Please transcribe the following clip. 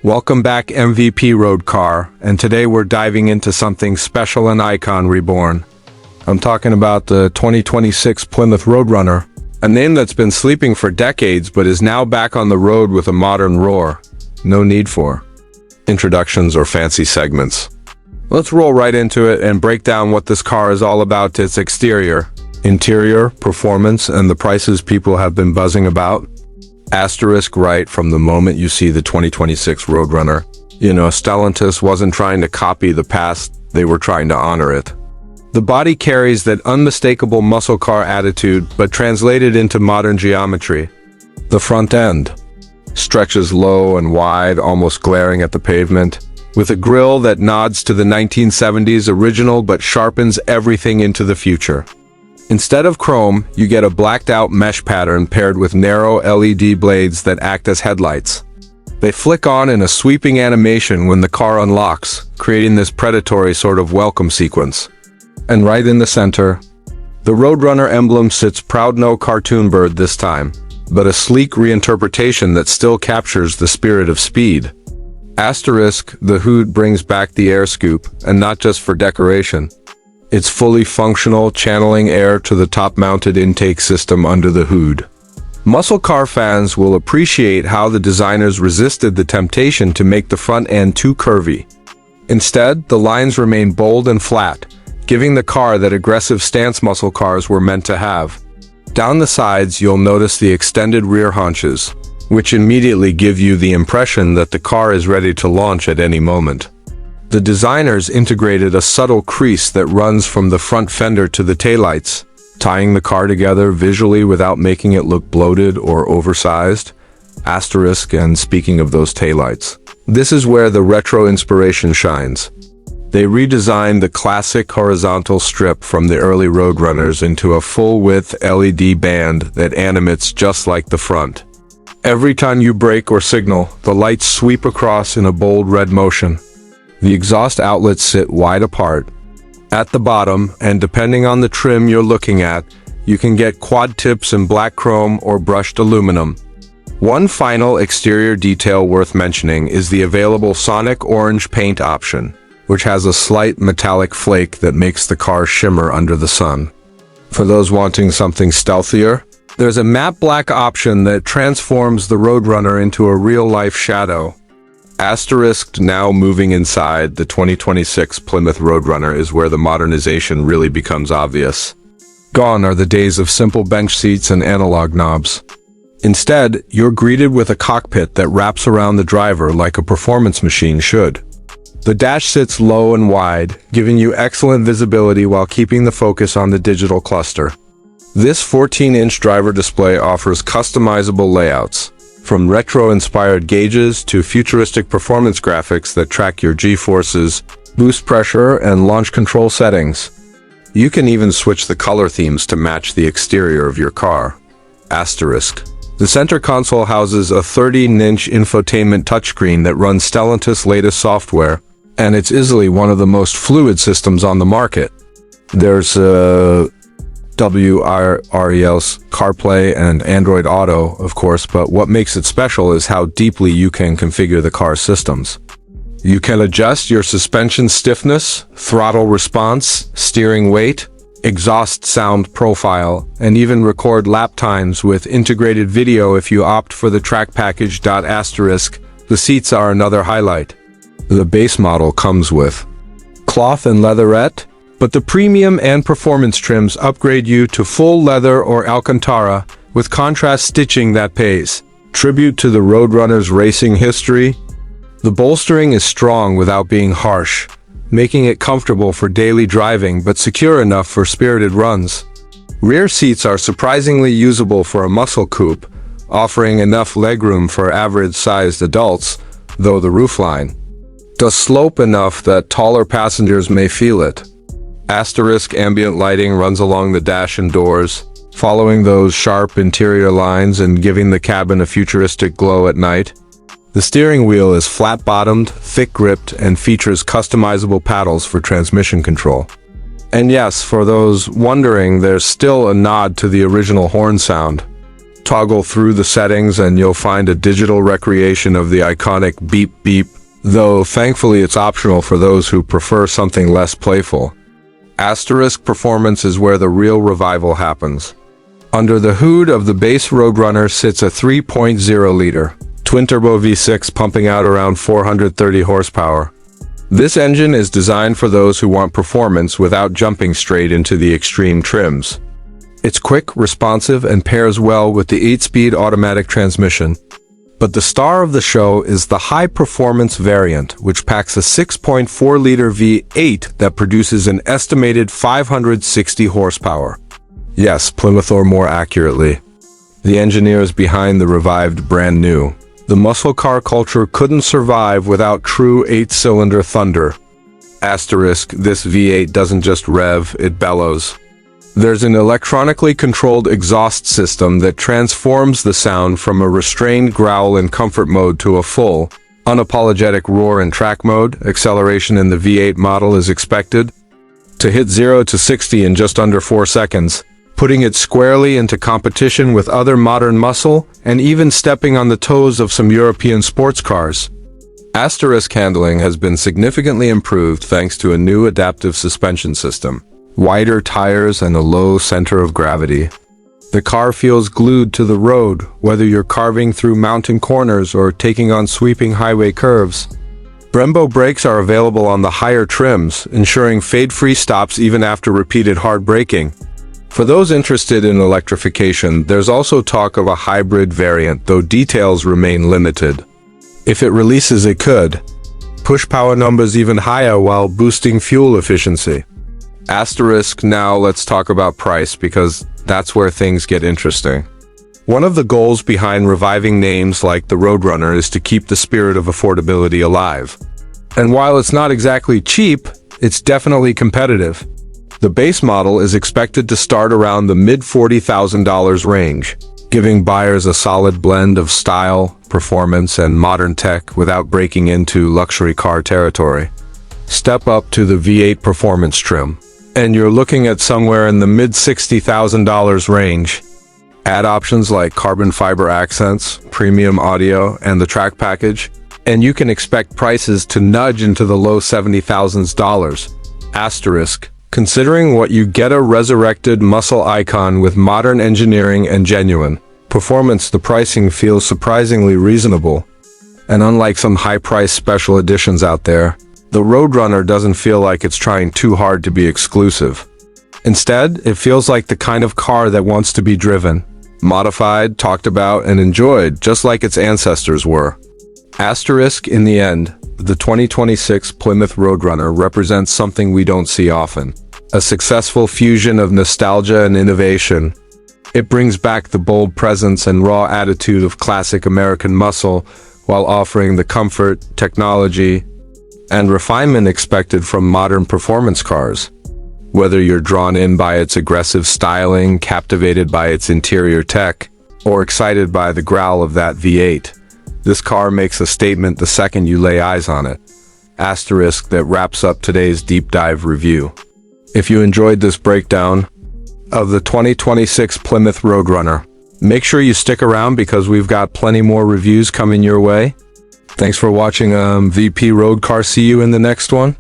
Welcome back, MVP Road Car, and today we're diving into something special and icon reborn. I'm talking about the 2026 Plymouth Roadrunner, a name that's been sleeping for decades but is now back on the road with a modern roar. No need for introductions or fancy segments. Let's roll right into it and break down what this car is all about: its exterior, interior, performance, and the prices people have been buzzing about. Asterisk right from the moment you see the 2026 Roadrunner. Stellantis wasn't trying to copy the past, they were trying to honor it. The body carries that unmistakable muscle car attitude, but translated into modern geometry. The front end stretches low and wide, almost glaring at the pavement, with a grille that nods to the 1970s original but sharpens everything into the future. Instead of chrome, you get a blacked-out mesh pattern paired with narrow LED blades that act as headlights. They flick on in a sweeping animation when the car unlocks, creating this predatory sort of welcome sequence. And right in the center, the Roadrunner emblem sits proud, no cartoon bird this time, but a sleek reinterpretation that still captures the spirit of speed. Asterisk, the hood brings back the air scoop, and not just for decoration. It's fully functional, channeling air to the top-mounted intake system under the hood. Muscle car fans will appreciate how the designers resisted the temptation to make the front end too curvy. Instead, the lines remain bold and flat, giving the car that aggressive stance muscle cars were meant to have. Down the sides, you'll notice the extended rear haunches, which immediately give you the impression that the car is ready to launch at any moment. The designers integrated a subtle crease that runs from the front fender to the taillights, tying the car together visually without making it look bloated or oversized. Asterisk, and speaking of those taillights, this is where the retro inspiration shines. They redesigned the classic horizontal strip from the early Roadrunners into a full-width LED band that animates just like the front. Every time you brake or signal, the lights sweep across in a bold red motion. The exhaust outlets sit wide apart at the bottom, and depending on the trim you're looking at, you can get quad tips in black chrome or brushed aluminum. One final exterior detail worth mentioning is the available Sonic Orange paint option, which has a slight metallic flake that makes the car shimmer under the sun. For those wanting something stealthier, there's a matte black option that transforms the Roadrunner into a real-life shadow. Asterisk, now moving inside, the 2026 Plymouth Roadrunner is where the modernization really becomes obvious. Gone are the days of simple bench seats and analog knobs. Instead, you're greeted with a cockpit that wraps around the driver like a performance machine should. The dash sits low and wide, giving you excellent visibility while keeping the focus on the digital cluster. This 14-inch driver display offers customizable layouts, from retro-inspired gauges to futuristic performance graphics that track your G-forces, boost pressure, and launch control settings. You can even switch the color themes to match the exterior of your car. Asterisk. The center console houses a 13-inch infotainment touchscreen that runs Stellantis' latest software, and it's easily one of the most fluid systems on the market. There's WREL's CarPlay and Android Auto, of course, but what makes it special is how deeply you can configure the car's systems. You can adjust your suspension stiffness, throttle response, steering weight, exhaust sound profile, and even record lap times with integrated video if you opt for the track package. Asterisk, the seats are another highlight. The base model comes with cloth and leatherette, but the premium and performance trims upgrade you to full leather or Alcantara with contrast stitching that pays tribute to the Roadrunner's racing history. The bolstering is strong without being harsh, making it comfortable for daily driving but secure enough for spirited runs. Rear seats are surprisingly usable for a muscle coupe, offering enough legroom for average-sized adults, though the roofline does slope enough that taller passengers may feel it. Asterisk, ambient lighting runs along the dash and doors, following those sharp interior lines and giving the cabin a futuristic glow at night. The steering wheel is flat-bottomed, thick-gripped, and features customizable paddles for transmission control. And yes, for those wondering, there's still a nod to the original horn sound. Toggle through the settings and you'll find a digital recreation of the iconic beep beep, though thankfully it's optional for those who prefer something less playful. Asterisk performance is where the real revival happens. Under the hood of the base Roadrunner sits a 3.0-liter twin-turbo V6 pumping out around 430 horsepower. This engine is designed for those who want performance without jumping straight into the extreme trims. It's quick, responsive, and pairs well with the 8-speed automatic transmission. But the star of the show is the high-performance variant, which packs a 6.4-liter V8 that produces an estimated 560 horsepower. Yes, Plymouth, or more accurately, the engineers behind the revived brand new. The muscle car culture couldn't survive without true 8-cylinder thunder. Asterisk, this V8 doesn't just rev, it bellows. There's an electronically controlled exhaust system that transforms the sound from a restrained growl in comfort mode to a full, unapologetic roar in track mode. Acceleration in the V8 model is expected to hit 0 to 60 in just under 4 seconds, putting it squarely into competition with other modern muscle and even stepping on the toes of some European sports cars. Asterisk handling has been significantly improved thanks to a new adaptive suspension system, wider tires, and a low center of gravity. The car feels glued to the road, whether you're carving through mountain corners or taking on sweeping highway curves. Brembo brakes are available on the higher trims, ensuring fade-free stops even after repeated hard braking. For those interested in electrification, there's also talk of a hybrid variant, though details remain limited. If it releases, it could push power numbers even higher while boosting fuel efficiency. Asterisk, now let's talk about price, because that's where things get interesting. One of the goals behind reviving names like the Roadrunner is to keep the spirit of affordability alive. And while it's not exactly cheap, it's definitely competitive. The base model is expected to start around the mid-$40,000 range, giving buyers a solid blend of style, performance, and modern tech without breaking into luxury car territory. Step up to the V8 performance trim, and you're looking at somewhere in the mid-$60,000 range. Add options like carbon fiber accents, premium audio, and the track package, and you can expect prices to nudge into the low $70,000s. Asterisk, considering what you get, a resurrected muscle icon with modern engineering and genuine performance, the pricing feels surprisingly reasonable. And unlike some high-priced special editions out there, the Roadrunner doesn't feel like it's trying too hard to be exclusive. Instead, it feels like the kind of car that wants to be driven, modified, talked about, and enjoyed, just like its ancestors were. Asterisk, in the end, the 2026 Plymouth Roadrunner represents something we don't see often. A successful fusion of nostalgia and innovation. It brings back the bold presence and raw attitude of classic American muscle, while offering the comfort, technology, and refinement expected from modern performance cars. Whether you're drawn in by its aggressive styling, captivated by its interior tech, or excited by the growl of that V8, this car makes a statement the second you lay eyes on it. Asterisk, that wraps up today's deep dive review. If you enjoyed this breakdown of the 2026 Plymouth Roadrunner, make sure you stick around because we've got plenty more reviews coming your way. Thanks for watching VP Road Car. See you in the next one.